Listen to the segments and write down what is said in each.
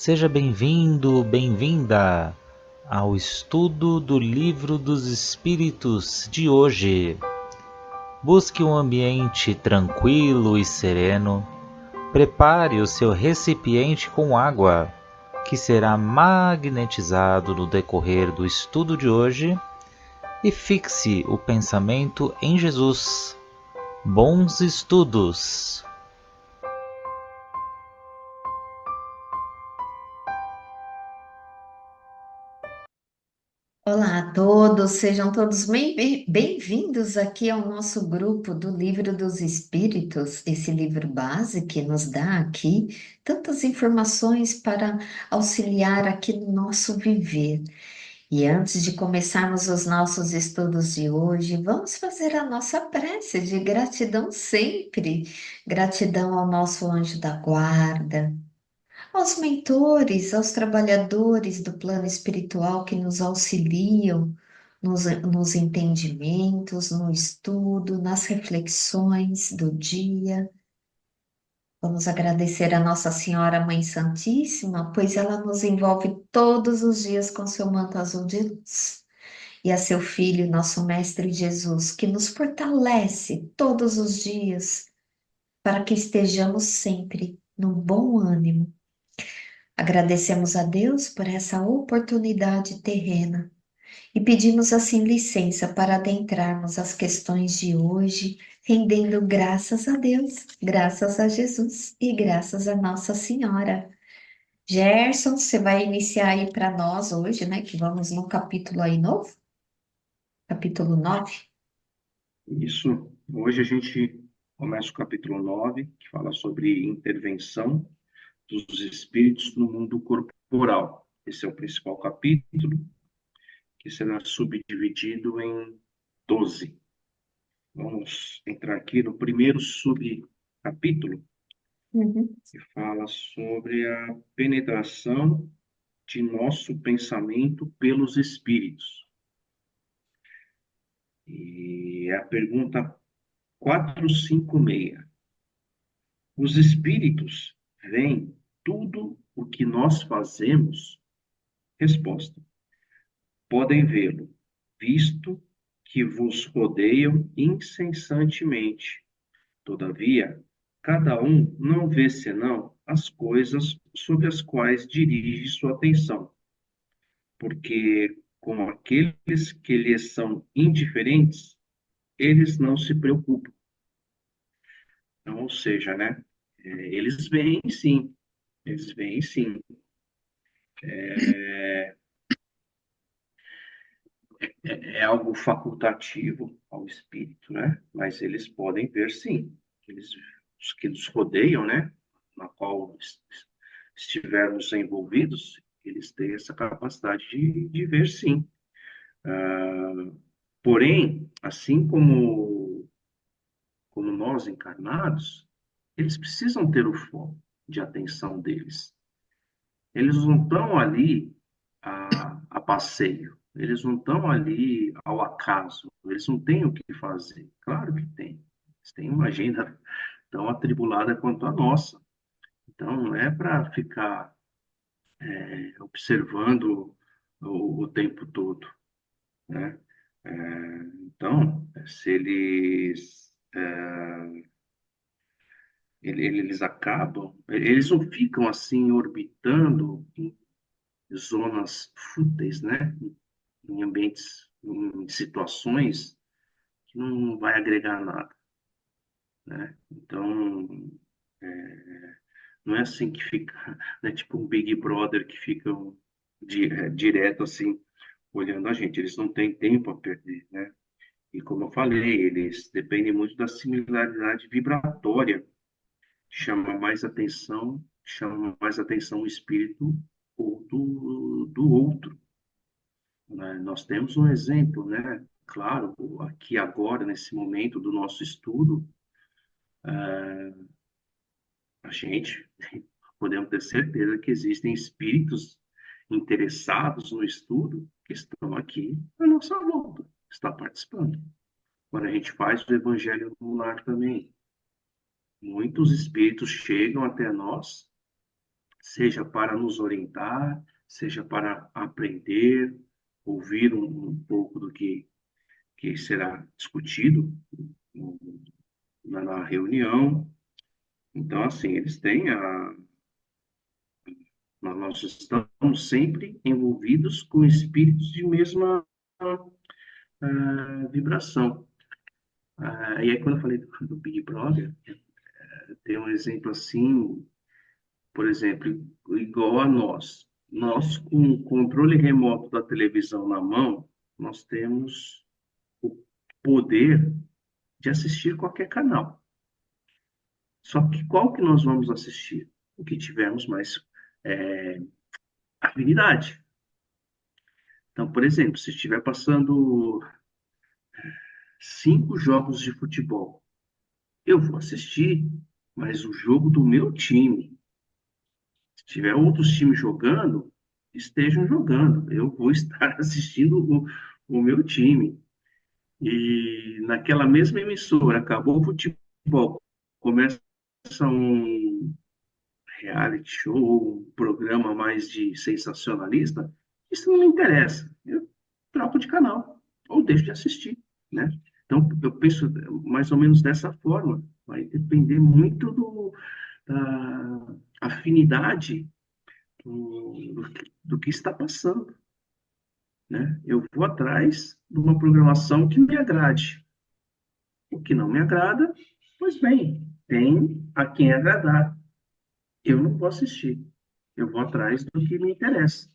Seja bem-vindo, bem-vinda ao estudo do Livro dos Espíritos de hoje. Busque um ambiente tranquilo e sereno. Prepare o seu recipiente com água, que será magnetizado no decorrer do estudo de hoje, e fixe o pensamento em Jesus. Bons estudos! Olá a todos, sejam todos bem-vindos aqui ao nosso grupo do Livro dos Espíritos, esse livro base que nos dá aqui tantas informações para auxiliar aqui no nosso viver. E antes de começarmos os nossos estudos de hoje, vamos fazer a nossa prece de gratidão sempre. Gratidão ao nosso anjo da guarda, aos mentores, aos trabalhadores do plano espiritual que nos auxiliam nos entendimentos, no estudo, nas reflexões do dia. Vamos agradecer a Nossa Senhora Mãe Santíssima, pois ela nos envolve todos os dias com seu manto azul de luz. E a seu Filho, nosso Mestre Jesus, que nos fortalece todos os dias para que estejamos sempre no bom ânimo. Agradecemos a Deus por essa oportunidade terrena e pedimos assim licença para adentrarmos as questões de hoje, rendendo graças a Deus, graças a Jesus e graças a Nossa Senhora. Gerson, você vai iniciar aí para nós hoje, né? Que vamos no capítulo aí novo, capítulo 9. Isso. Hoje a gente começa o capítulo 9, que fala sobre intervenção dos espíritos no mundo corporal. Esse é o principal capítulo, que será subdividido em 12. Vamos entrar aqui no primeiro subcapítulo, Uhum. que fala sobre a penetração de nosso pensamento pelos espíritos. E a pergunta 456. Os espíritos veem tudo o que nós fazemos? Resposta: podem vê-lo, visto que vos rodeiam incessantemente. Todavia, cada um não vê senão as coisas sobre as quais dirige sua atenção, porque com aqueles que lhes são indiferentes, eles não se preocupam. Então, ou seja, né? Eles veem sim, eles veem sim. É algo facultativo ao espírito, né? Mas eles podem ver sim. Eles, os que nos rodeiam, né? Na qual estivermos envolvidos, eles têm essa capacidade de ver sim. Porém, assim como nós encarnados, eles precisam ter o foco de atenção deles. Eles não estão ali a passeio, eles não estão ali ao acaso, eles não têm o que fazer. Claro que tem. Eles têm uma agenda tão atribulada quanto a nossa. Então, não é para ficar observando o tempo todo, né? Então, se eles acabam, eles não ficam assim orbitando em zonas fúteis, né? Em ambientes, em situações que não vai agregar nada, né? Então, não é assim que fica, né? Tipo um Big Brother que fica direto assim, olhando a gente. Eles não têm tempo a perder, né? E como eu falei, eles dependem muito da similaridade vibratória, que chama mais atenção o espírito ou do outro, né? Nós temos um exemplo, né? Claro, aqui agora, nesse momento do nosso estudo, a gente podemos ter certeza que existem espíritos interessados no estudo que estão aqui à nossa volta, está participando. Quando a gente faz o evangelho no lar também, muitos espíritos chegam até nós seja para nos orientar, seja para aprender, ouvir um pouco do que será discutido na reunião. Então, assim, eles têm nós estamos sempre envolvidos com espíritos de mesma vibração. E aí, quando eu falei do Big Brother, tem um exemplo assim, por exemplo, igual a nós. Nós, com o controle remoto da televisão na mão, nós temos o poder de assistir qualquer canal. Só que qual que nós vamos assistir? O que tivermos mais é, afinidade. Então, por exemplo, se estiver passando 5 jogos de futebol, eu vou assistir, mas o jogo do meu time. Se tiver outros times jogando, estejam jogando. Eu vou estar assistindo o meu time. E naquela mesma emissora, acabou o futebol, começa um reality show, um programa mais de sensacionalista, isso não me interessa. Eu troco de canal ou deixo de assistir, né? Então, eu penso mais ou menos dessa forma. Vai depender muito da afinidade do que está passando, né? Eu vou atrás de uma programação que me agrade. O que não me agrada, pois bem, tem a quem agradar. Eu não vou assistir. Eu vou atrás do que me interessa.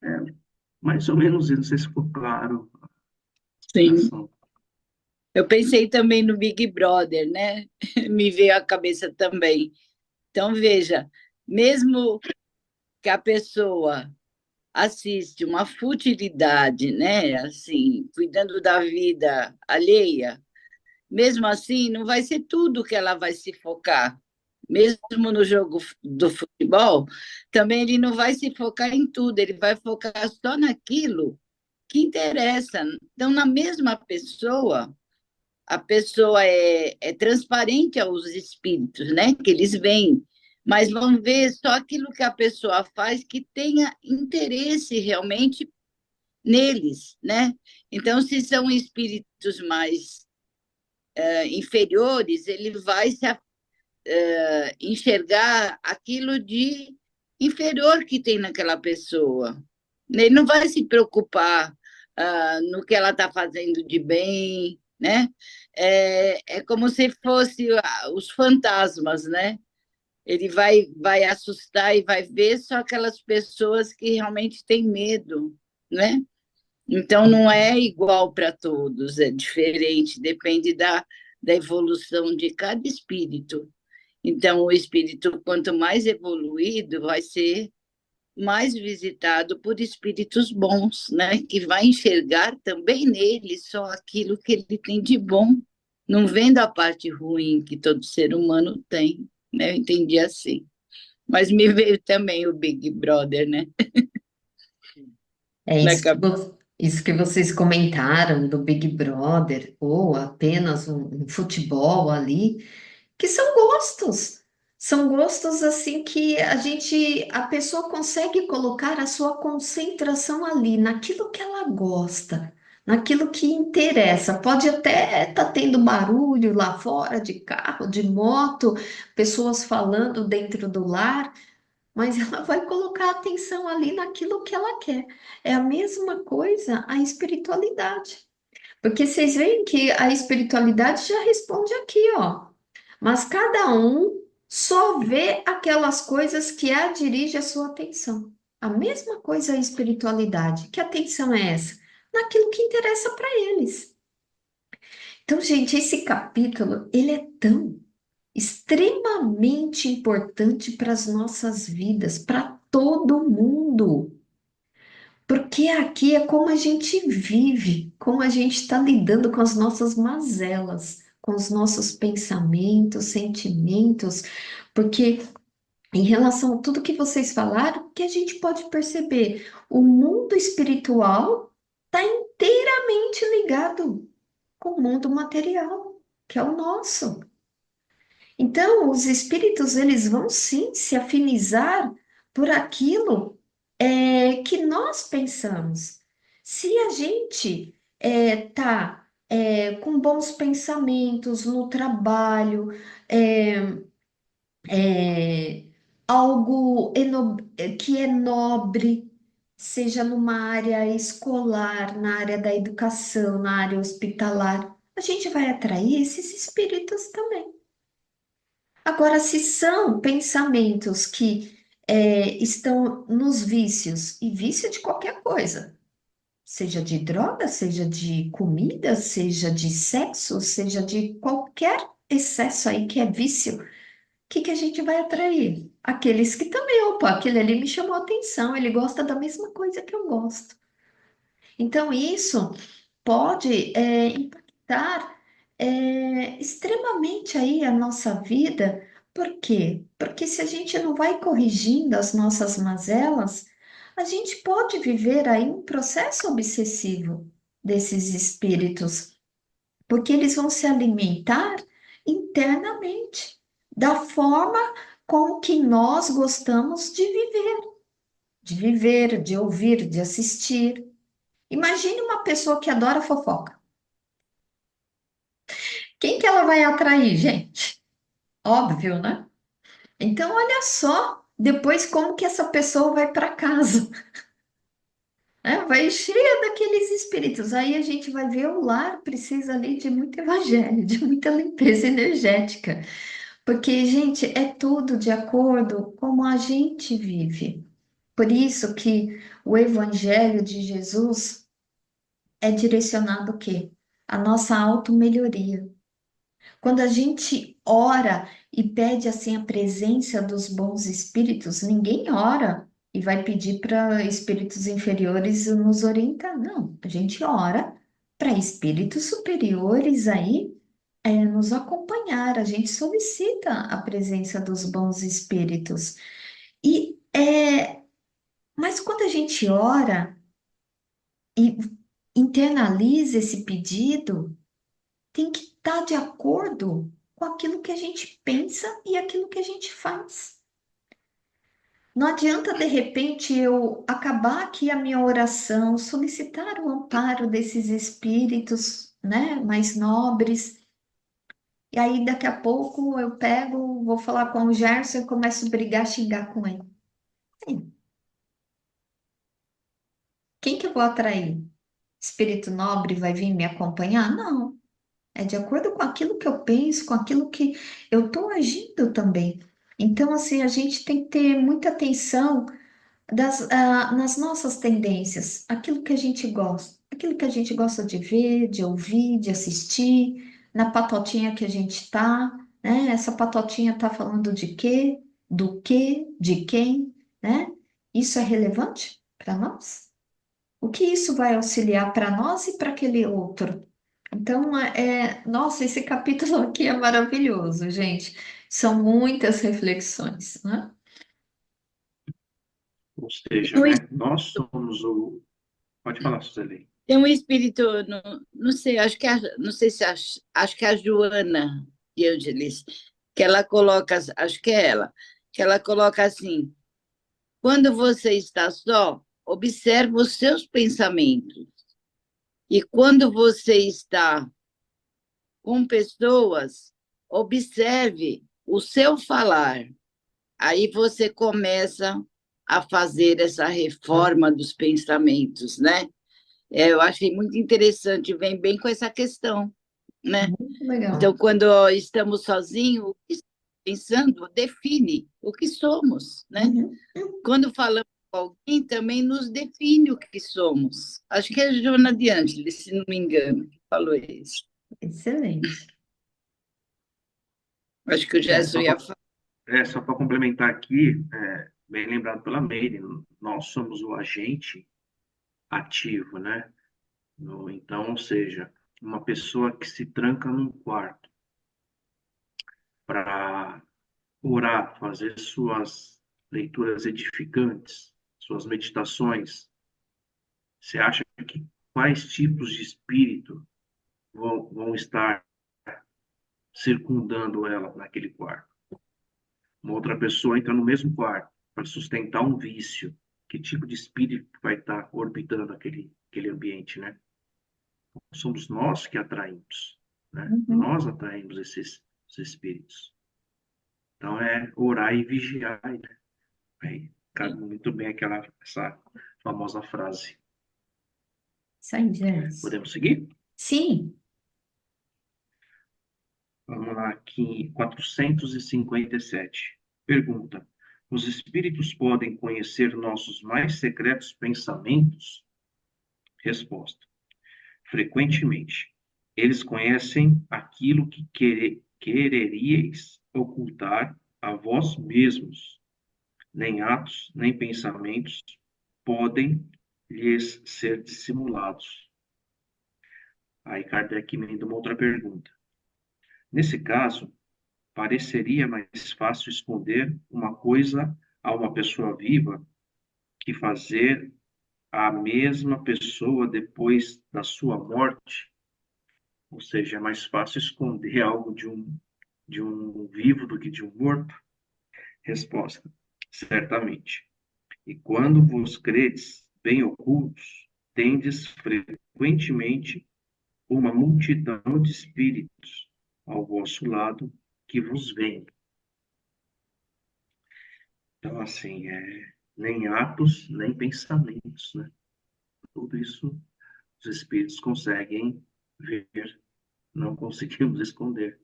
É mais ou menos isso, não sei se ficou claro a Sim. explicação. Eu pensei também no Big Brother, né? Me veio à cabeça também. Então, veja, mesmo que a pessoa assiste uma futilidade, né? Assim, cuidando da vida alheia, mesmo assim, não vai ser tudo que ela vai se focar. Mesmo no jogo do futebol, também ele não vai se focar em tudo, ele vai focar só naquilo que interessa. Então, na mesma pessoa, a pessoa é transparente aos espíritos, né? Que eles veem, mas vão ver só aquilo que a pessoa faz que tenha interesse realmente neles, né? Então, se são espíritos mais inferiores, ele vai se enxergar aquilo de inferior que tem naquela pessoa. Ele não vai se preocupar no que ela está fazendo de bem, né? É como se fosse os fantasmas, né? Ele vai assustar e vai ver só aquelas pessoas que realmente têm medo, né? Então, não é igual para todos, é diferente, depende da evolução de cada espírito. Então, o espírito, quanto mais evoluído, vai ser mais visitado por espíritos bons, né? Que vai enxergar também nele só aquilo que ele tem de bom, não vendo a parte ruim que todo ser humano tem, né? Eu entendi assim. Mas me veio também o Big Brother, né? É Na isso que, cabeça. isso que vocês comentaram do Big Brother, ou apenas um futebol ali, que são gostos. São gostos assim que a pessoa consegue colocar a sua concentração ali, naquilo que ela gosta, naquilo que interessa. Pode até estar tendo barulho lá fora de carro, de moto, pessoas falando dentro do lar, mas ela vai colocar a atenção ali naquilo que ela quer. É a mesma coisa a espiritualidade. Porque vocês veem que a espiritualidade já responde aqui, ó. Mas cada um só vê aquelas coisas que a dirige a sua atenção. A mesma coisa a espiritualidade. Que atenção é essa? Naquilo que interessa para eles. Então, gente, esse capítulo, ele é tão extremamente importante para as nossas vidas, para todo mundo. Porque aqui é como a gente vive, como a gente está lidando com as nossas mazelas, com os nossos pensamentos, sentimentos, porque em relação a tudo que vocês falaram, que a gente pode perceber, o mundo espiritual está inteiramente ligado com o mundo material, que é o nosso. Então, os espíritos, eles vão sim se afinizar por aquilo que nós pensamos. Se a gente está com bons pensamentos no trabalho, é, é, algo que é nobre, seja numa área escolar, na área da educação, na área hospitalar, a gente vai atrair esses espíritos também. Agora, se são pensamentos que estão nos vícios, e vício de qualquer coisa, seja de droga, seja de comida, seja de sexo, seja de qualquer excesso aí que é vício, que a gente vai atrair? Aqueles que também, opa, aquele ali me chamou a atenção, ele gosta da mesma coisa que eu gosto. Então, isso pode impactar extremamente aí a nossa vida. Por quê? Porque se a gente não vai corrigindo as nossas mazelas, a gente pode viver aí um processo obsessivo desses espíritos, porque eles vão se alimentar internamente da forma com que nós gostamos de viver, de ouvir, de assistir. Imagine uma pessoa que adora fofoca. Quem que ela vai atrair, gente? Óbvio, né? Então, olha só, depois como que essa pessoa vai para casa, né? Vai cheia daqueles espíritos. Aí a gente vai ver o lar precisa ali de muito evangelho, de muita limpeza energética. Porque, gente, é tudo de acordo com como a gente vive. Por isso que o Evangelho de Jesus é direcionado o quê? A nossa auto-melhoria. Quando a gente ora e pede assim a presença dos bons espíritos, ninguém ora e vai pedir para espíritos inferiores nos orientar. Não, a gente ora para espíritos superiores aí nos acompanhar. A gente solicita a presença dos bons espíritos. E mas quando a gente ora e internaliza esse pedido, tem que estar de acordo com aquilo que a gente pensa e aquilo que a gente faz. Não adianta, de repente, eu acabar aqui a minha oração, solicitar o amparo desses espíritos, né, mais nobres, e aí daqui a pouco eu pego, vou falar com o Gerson e começo a brigar, xingar com ele. Sim. Quem que eu vou atrair? Espírito nobre vai vir me acompanhar? Não. É de acordo com aquilo que eu penso, com aquilo que eu estou agindo também. Então, assim, a gente tem que ter muita atenção nas nossas tendências, aquilo que a gente gosta, aquilo que a gente gosta de ver, de ouvir, de assistir, na patotinha que a gente está, né? Essa patotinha está falando de quê? Do quê? De quem? Né? Isso é relevante para nós? O que isso vai auxiliar para nós e para aquele outro? Então, nossa, esse capítulo aqui é maravilhoso, gente. São muitas reflexões, né? Ou seja, Um né, nós somos o... Pode falar, Suzeli. Tem um espírito, não sei, acho que não sei se acho que é a Joana de Angelis, que ela coloca, acho que é ela, que ela coloca assim: quando você está só, observe os seus pensamentos. E quando você está com pessoas, observe o seu falar. Aí você começa a fazer essa reforma dos pensamentos, né? Eu achei muito interessante, vem bem com essa questão, né? Muito legal. Então, quando estamos sozinhos, o que estamos pensando define o que somos, né? Uhum. Quando falamos com alguém, também nos define o que somos. Acho que é a Joana de Ângeles, se não me engano, que falou isso. Excelente. Acho que o Gerson Só ia para falar. só para complementar aqui, bem lembrado pela Meire, nós somos o agente ativo, né? Então, ou seja, uma pessoa que se tranca num quarto para orar, fazer suas leituras edificantes, suas meditações, você acha que quais tipos de espírito vão estar circundando ela naquele quarto? Uma outra pessoa entra no mesmo quarto, para sustentar um vício. Que tipo de espírito vai estar orbitando aquele ambiente, né? Somos nós que atraímos, né? Uhum. Nós atraímos esses espíritos. Então é orar e vigiar, né? Aí cabe muito bem essa famosa frase. Isso aí, Jess. Podemos seguir? Sim. Vamos lá, aqui, 457. Pergunta: os espíritos podem conhecer nossos mais secretos pensamentos? Resposta: frequentemente. Eles conhecem aquilo que quereríeis ocultar a vós mesmos. Nem atos, nem pensamentos podem lhes ser dissimulados. Aí Kardec emenda uma outra pergunta. Nesse caso, pareceria mais fácil esconder uma coisa a uma pessoa viva que fazer a mesma pessoa depois da sua morte? Ou seja, é mais fácil esconder algo de um vivo do que de um morto? Resposta: certamente. E quando vos credes bem ocultos, tendes frequentemente uma multidão de espíritos ao vosso lado que vos veem. Então, assim, nem atos, nem pensamentos, né? Tudo isso os espíritos conseguem ver, não conseguimos esconder.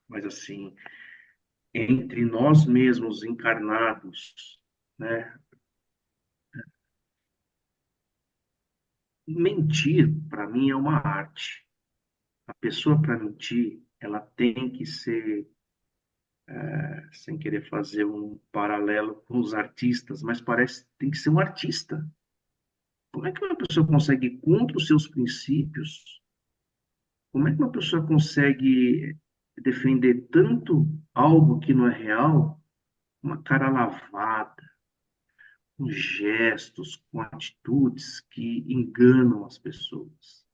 Mas, assim, entre nós mesmos encarnados, né? Mentir, para mim, é uma arte. A pessoa, para mentir, ela tem que ser, sem querer fazer um paralelo com os artistas, mas parece que tem que ser um artista. Como é que uma pessoa consegue ir contra os seus princípios? Como é que uma pessoa consegue defender tanto algo que não é real, uma cara lavada, com gestos, com atitudes que enganam as pessoas,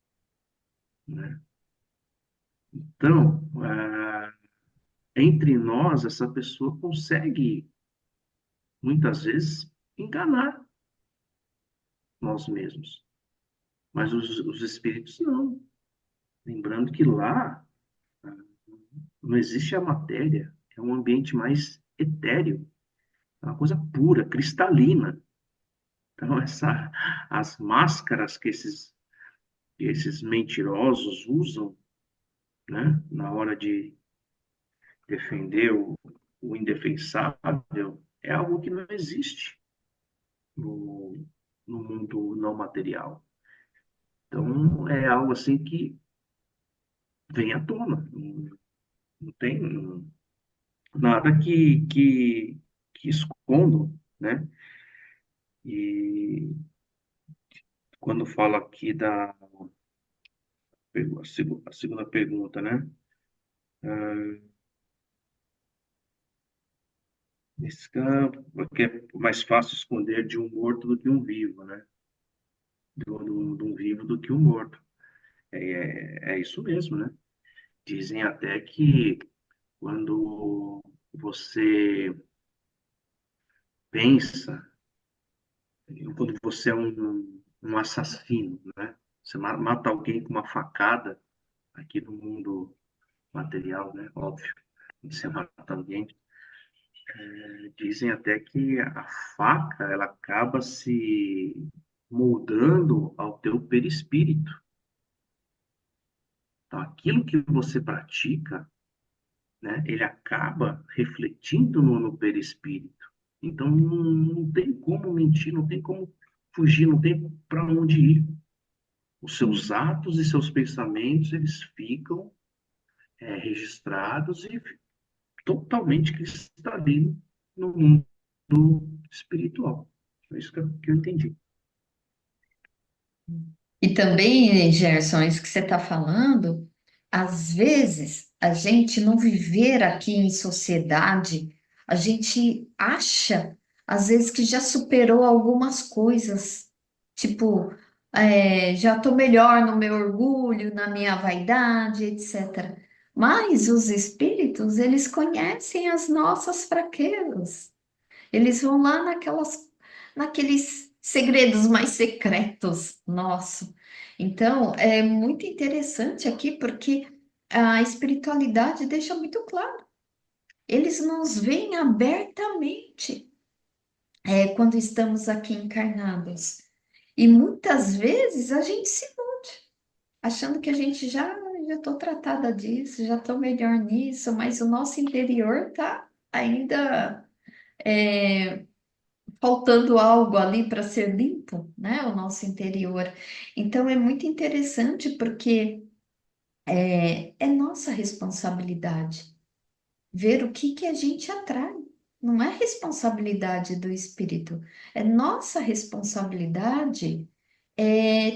né? Então, entre nós, essa pessoa consegue, muitas vezes, enganar nós mesmos, mas os espíritos não. Lembrando que lá não existe a matéria, é um ambiente mais etéreo, é uma coisa pura, cristalina. Então, as máscaras que esses mentirosos usam, né, na hora de defender o indefensável, é algo que não existe no, no mundo não material. Então, é algo assim que vem à tona. Não tem nada que escondam, né? E quando fala aqui a segunda pergunta, né? Nesse campo, porque é mais fácil esconder de um morto do que um vivo, né? De um vivo do que um morto. É isso mesmo, né? Dizem até que quando você pensa, quando você é um assassino, né? Você mata alguém com uma facada, aqui no mundo material, né? Óbvio, você mata alguém. Dizem até que a faca, ela acaba se moldando ao teu perispírito. Então, aquilo que você pratica, né? Ele acaba refletindo no perispírito. Então, não tem como mentir, não tem como fugir, não tem para onde ir. Os seus atos e seus pensamentos, eles ficam registrados e totalmente cristalinos no mundo espiritual. É isso que eu entendi. E também, Gerson, isso que você está falando, às vezes a gente não viver aqui em sociedade, a gente acha, às vezes, que já superou algumas coisas, tipo, já estou melhor no meu orgulho, na minha vaidade, etc. Mas os espíritos, eles conhecem as nossas fraquezas. Eles vão lá naqueles segredos mais secretos nosso. Então, é muito interessante aqui porque a espiritualidade deixa muito claro. Eles nos veem abertamente, quando estamos aqui encarnados. E muitas vezes a gente se ilude, achando que a gente já estou tratada disso, já estou melhor nisso, mas o nosso interior está ainda faltando algo ali para ser limpo, né? O nosso interior. Então é muito interessante porque é nossa responsabilidade ver o que a gente atrai. Não é responsabilidade do espírito, é nossa responsabilidade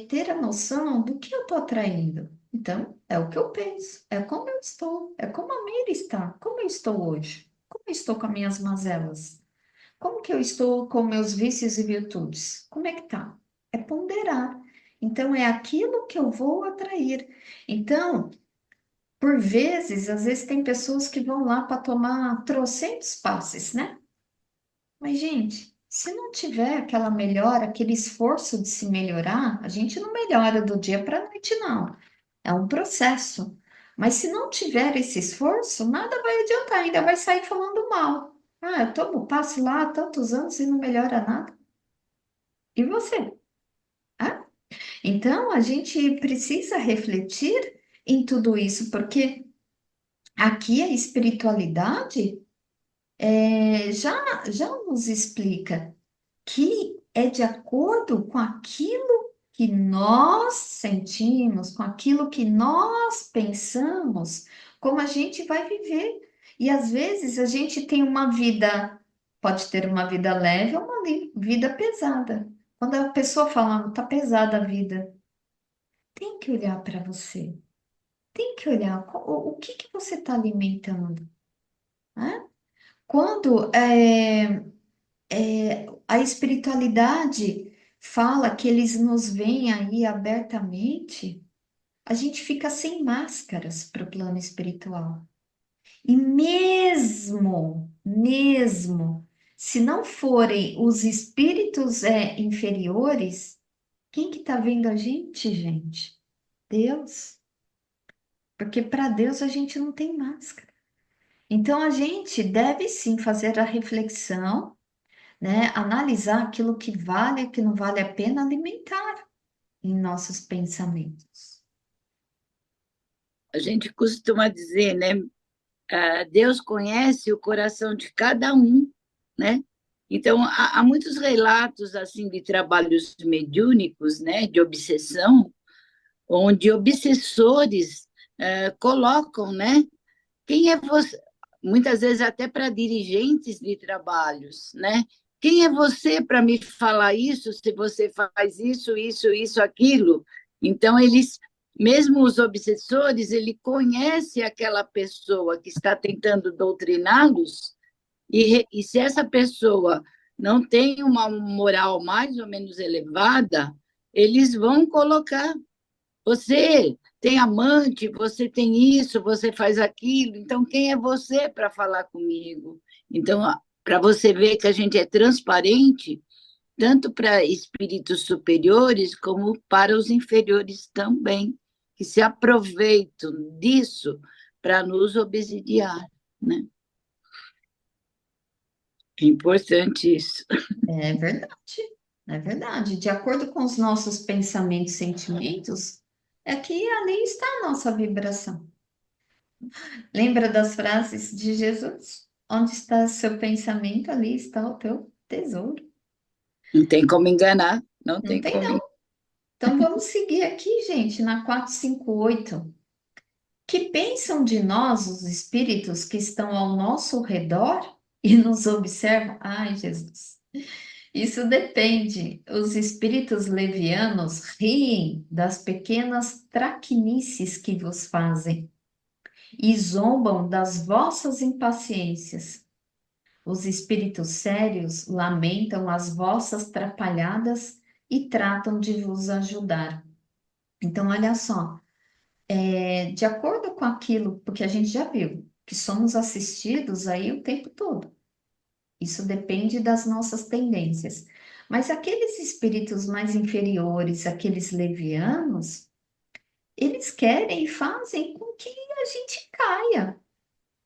ter a noção do que eu estou atraindo. Então, é o que eu penso, é como eu estou, é como a Mira está, como eu estou hoje, como eu estou com as minhas mazelas. Como que eu estou com meus vícios e virtudes? Como é que tá? É ponderar. Então, é aquilo que eu vou atrair. Então, por vezes, às vezes tem pessoas que vão lá para tomar trocentos passes, né? Mas, gente, se não tiver aquela melhora, aquele esforço de se melhorar, a gente não melhora do dia para a noite, não. É um processo. Mas se não tiver esse esforço, nada vai adiantar, ainda vai sair falando mal. Ah, eu tomo passo lá há tantos anos e não melhora nada. E você? Ah? Então, a gente precisa refletir em tudo isso, porque aqui a espiritualidade já nos explica que é de acordo com aquilo que nós sentimos, com aquilo que nós pensamos, como a gente vai viver. E às vezes a gente tem uma vida, pode ter uma vida leve ou uma vida pesada. Quando a pessoa fala, tá pesada a vida, tem que olhar para você, tem que olhar o que você está alimentando, né? Quando a espiritualidade fala que eles nos veem aí abertamente, a gente fica sem máscaras para o plano espiritual. E mesmo, se não forem os espíritos inferiores, quem que está vendo a gente, gente? Deus. Porque para Deus a gente não tem máscara. Então a gente deve sim fazer a reflexão, né? Analisar aquilo que vale e que não vale a pena alimentar em nossos pensamentos. A gente costuma dizer, né? Deus conhece o coração de cada um, né? Então, há muitos relatos assim de trabalhos mediúnicos, né, de obsessão, onde obsessores colocam, né, quem é você, muitas vezes até para dirigentes de trabalhos, né? Quem é você para me falar isso, se você faz isso, aquilo? Então, eles, mesmo os obsessores, ele conhece aquela pessoa que está tentando doutriná-los, e se essa pessoa não tem uma moral mais ou menos elevada, eles vão colocar você tem amante, você tem isso, você faz aquilo, então quem é você para falar comigo? Então, para você ver que a gente é transparente, tanto para espíritos superiores como para os inferiores também, que se aproveitam disso para nos obsidiar, né? É importante isso. É verdade, é verdade. De acordo com os nossos pensamentos e sentimentos, é que ali está a nossa vibração. Lembra das frases de Jesus? Onde está seu pensamento, ali está o teu tesouro. Não tem como enganar, não Não tem tem, como. não. Então vamos seguir aqui, gente, na 458. Que pensam de nós os espíritos que estão ao nosso redor e nos observam? Ai, Jesus. Isso depende. Os espíritos levianos riem das pequenas traquinices que vos fazem e zombam das vossas impaciências. Os espíritos sérios lamentam as vossas trapalhadas e tratam de vos ajudar. Então, olha só, de acordo com aquilo, porque a gente já viu que somos assistidos aí o tempo todo. Isso depende das nossas tendências. Mas aqueles espíritos mais inferiores, aqueles levianos, eles querem e fazem com que a gente caia.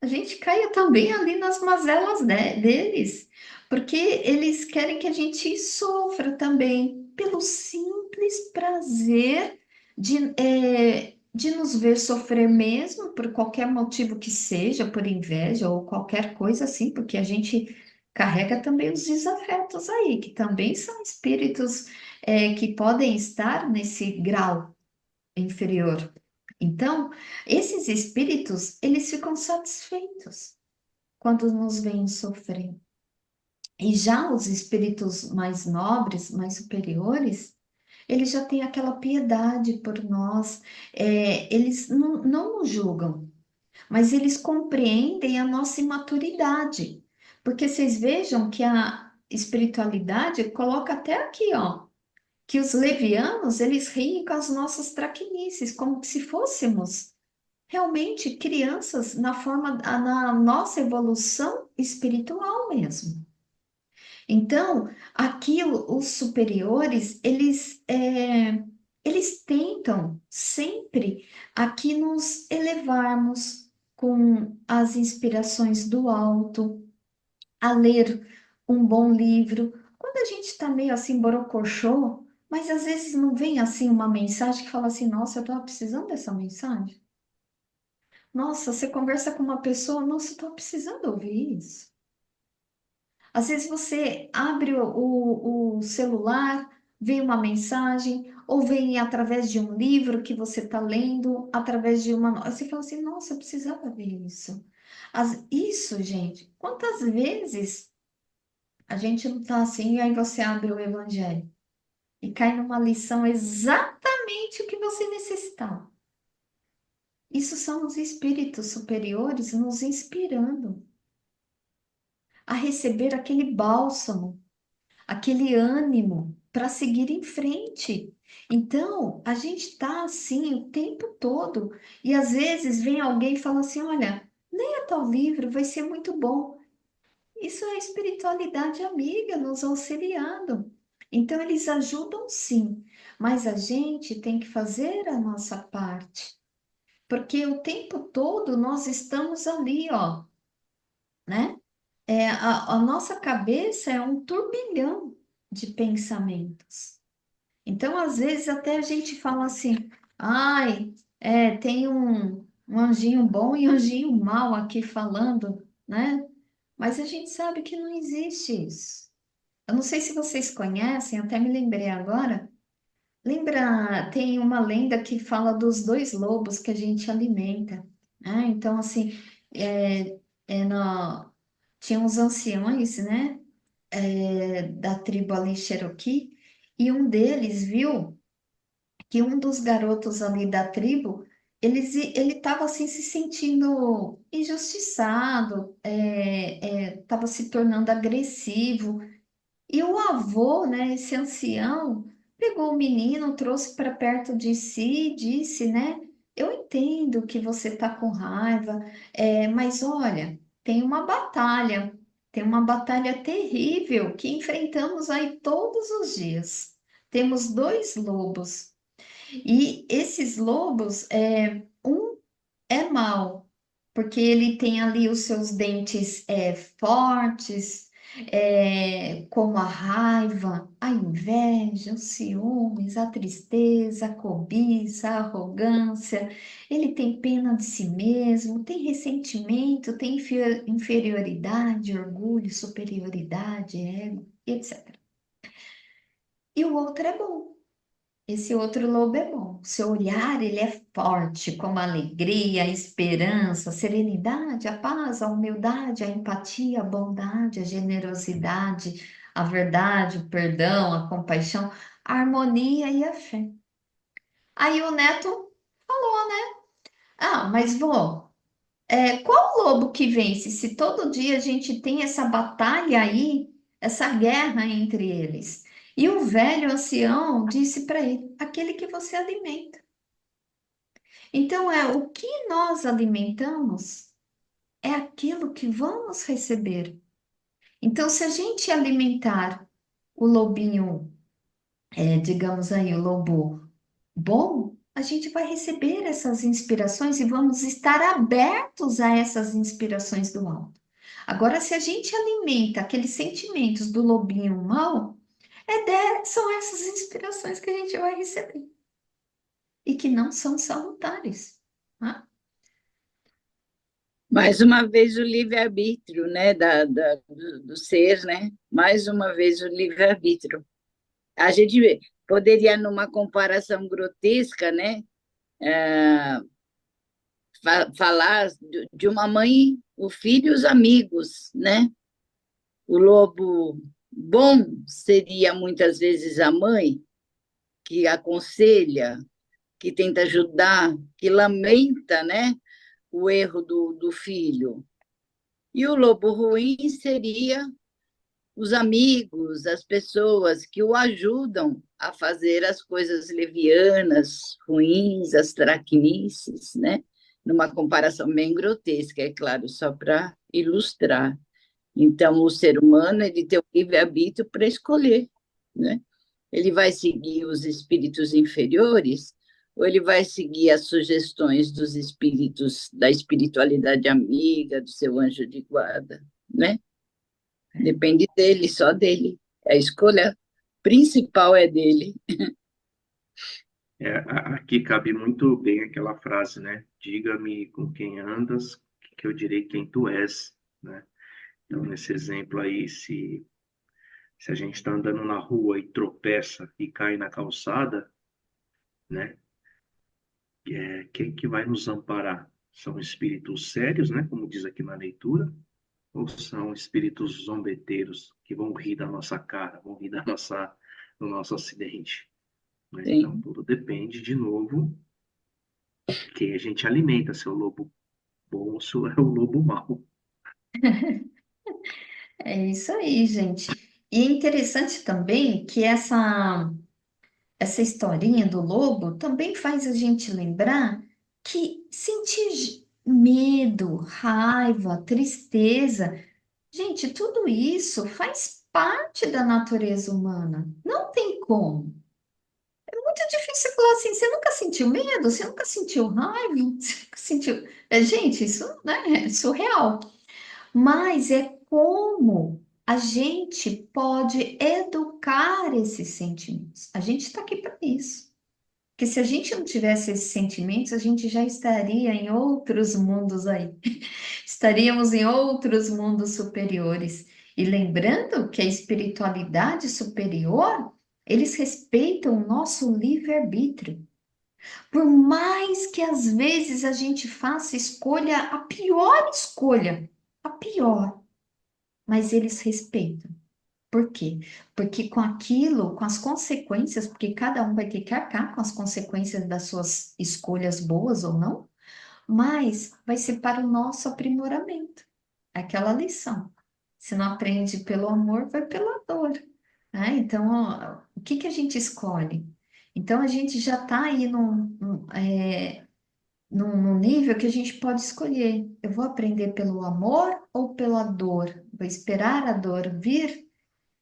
A gente caia também ali nas mazelas deles, porque eles querem que a gente sofra também, pelo simples prazer de nos ver sofrer mesmo, por qualquer motivo que seja, por inveja ou qualquer coisa assim, porque a gente carrega também os desafetos aí, que também são espíritos que podem estar nesse grau inferior. Então, esses espíritos, eles ficam satisfeitos quando nos veem sofrer. E já os espíritos mais nobres, mais superiores, eles já têm aquela piedade por nós, eles não nos julgam, mas eles compreendem a nossa imaturidade. Porque vocês vejam que a espiritualidade coloca até aqui, ó, que os levianos, eles riem com as nossas traquinices, como se fôssemos realmente crianças na nossa evolução espiritual mesmo. Então, aqui os superiores, eles tentam sempre aqui nos elevarmos com as inspirações do alto, a ler um bom livro. Quando a gente está meio assim, borocochô, mas às vezes não vem assim uma mensagem que fala assim, nossa, eu estava precisando dessa mensagem. Nossa, você conversa com uma pessoa, nossa, eu estou precisando ouvir isso. Às vezes você abre o celular, vem uma mensagem, ou vem através de um livro que você está lendo, através de uma. Você fala assim, nossa, eu precisava ver isso. Isso, gente, quantas vezes a gente não está assim, e aí você abre o Evangelho e cai numa lição exatamente o que você necessitava. Isso são os espíritos superiores nos inspirando a receber aquele bálsamo, aquele ânimo para seguir em frente. Então, a gente está assim o tempo todo, e às vezes vem alguém e fala assim: olha, leia tal livro, vai ser muito bom. Isso é espiritualidade amiga nos auxiliando. Então, eles ajudam sim, mas a gente tem que fazer a nossa parte, porque o tempo todo nós estamos ali, ó, né? A nossa cabeça é um turbilhão de pensamentos. Então, às vezes, até a gente fala assim, ai, tem um anjinho bom e um anjinho mau aqui falando, né? Mas a gente sabe que não existe isso. Eu não sei se vocês conhecem, até me lembrei agora. Lembra, tem uma lenda que fala dos dois lobos que a gente alimenta, né? Então, assim, é, é no, tinha uns anciões, né? Da tribo ali Cherokee, e um deles viu que um dos garotos ali da tribo, ele estava assim se sentindo injustiçado, estava se tornando agressivo. E o avô, né, esse ancião, pegou o menino, trouxe para perto de si e disse, né, eu entendo que você está com raiva, mas olha, tem uma batalha terrível que enfrentamos aí todos os dias. Temos dois lobos, e esses lobos, um é mau, porque ele tem ali os seus dentes fortes, como a raiva, a inveja, os ciúmes, a tristeza, a cobiça, a arrogância. Ele tem pena de si mesmo, tem ressentimento, tem inferioridade, orgulho, superioridade, ego, etc. E o outro é bom. Esse outro lobo é bom. Seu olhar, ele é forte, como a alegria, a esperança, a serenidade, a paz, a humildade, a empatia, a bondade, a generosidade, a verdade, o perdão, a compaixão, a harmonia e a fé. Aí o neto falou, né? Ah, mas vô, qual lobo que vence se todo dia a gente tem essa batalha aí, essa guerra entre eles? E o velho ancião disse para ele: aquele que você alimenta. Então, o que nós alimentamos é aquilo que vamos receber. Então, se a gente alimentar o lobinho, digamos aí, o lobo bom, a gente vai receber essas inspirações e vamos estar abertos a essas inspirações do alto. Agora, se a gente alimenta aqueles sentimentos do lobinho mau, são essas inspirações que a gente vai receber e que não são salutares. Né? Mais uma vez o livre-arbítrio, né, do ser, né? Mais uma vez o livre-arbítrio. A gente poderia, numa comparação grotesca, né, falar de uma mãe, o filho e os amigos, né? O lobo bom seria muitas vezes a mãe que aconselha, que tenta ajudar, que lamenta, né, o erro do filho. E o lobo ruim seria os amigos, as pessoas que o ajudam a fazer as coisas levianas, ruins, as traquinices, né? Numa comparação bem grotesca, é claro, só para ilustrar. Então, o ser humano ele tem o livre-arbítrio para escolher, né? Ele vai seguir os espíritos inferiores ou ele vai seguir as sugestões dos espíritos da espiritualidade amiga, do seu anjo de guarda, né? Depende dele, só dele. A escolha principal é dele. Aqui cabe muito bem aquela frase, né? Diga-me com quem andas, que eu direi quem tu és, né? Então, nesse exemplo aí, se a gente está andando na rua e tropeça e cai na calçada, né? Quem que vai nos amparar? São espíritos sérios, né? Como diz aqui na leitura, ou são espíritos zombeteiros que vão rir da nossa cara, vão rir do nosso acidente, né? Então, Sim. tudo depende, de novo, que a gente alimenta, se é o lobo bom ou se é o lobo mau. É isso aí, gente. E é interessante também que essa historinha do lobo também faz a gente lembrar que sentir medo, raiva, tristeza, gente, tudo isso faz parte da natureza humana. Não tem como. É muito difícil falar assim, você nunca sentiu medo? Você nunca sentiu raiva? Você nunca sentiu... gente, isso, né, é surreal. Mas é como a gente pode educar esses sentimentos. A gente está aqui para isso. Porque se a gente não tivesse esses sentimentos, a gente já estaria em outros mundos aí. Estaríamos em outros mundos superiores. E lembrando que a espiritualidade superior, eles respeitam o nosso livre-arbítrio. Por mais que às vezes a gente faça escolha, a pior escolha, a pior, mas eles respeitam. Por quê? Porque com aquilo, com as consequências, porque cada um vai ter que arcar com as consequências das suas escolhas boas ou não, mas vai ser para o nosso aprimoramento. Aquela lição. Se não aprende pelo amor, vai pela dor. Né? Então, ó, o que que a gente escolhe? Então, a gente já está aí num nível que a gente pode escolher. Eu vou aprender pelo amor ou pela dor? Vou esperar a dor vir,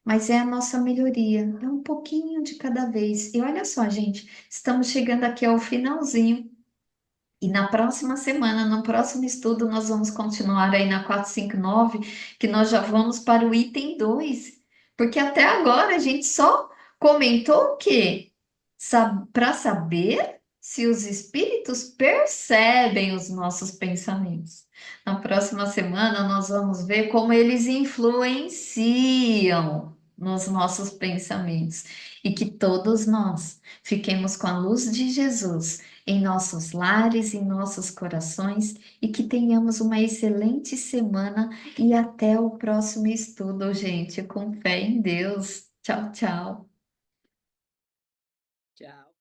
mas é a nossa melhoria. É um pouquinho de cada vez. E olha só, gente, estamos chegando aqui ao finalzinho. E na próxima semana, no próximo estudo, nós vamos continuar aí na 459, que nós já vamos para o item 2, porque até agora a gente só comentou o quê? Para saber se os espíritos percebem os nossos pensamentos. Na próxima semana, nós vamos ver como eles influenciam nos nossos pensamentos e que todos nós fiquemos com a luz de Jesus em nossos lares, em nossos corações e que tenhamos uma excelente semana e até o próximo estudo, gente, com fé em Deus. Tchau, tchau. Tchau.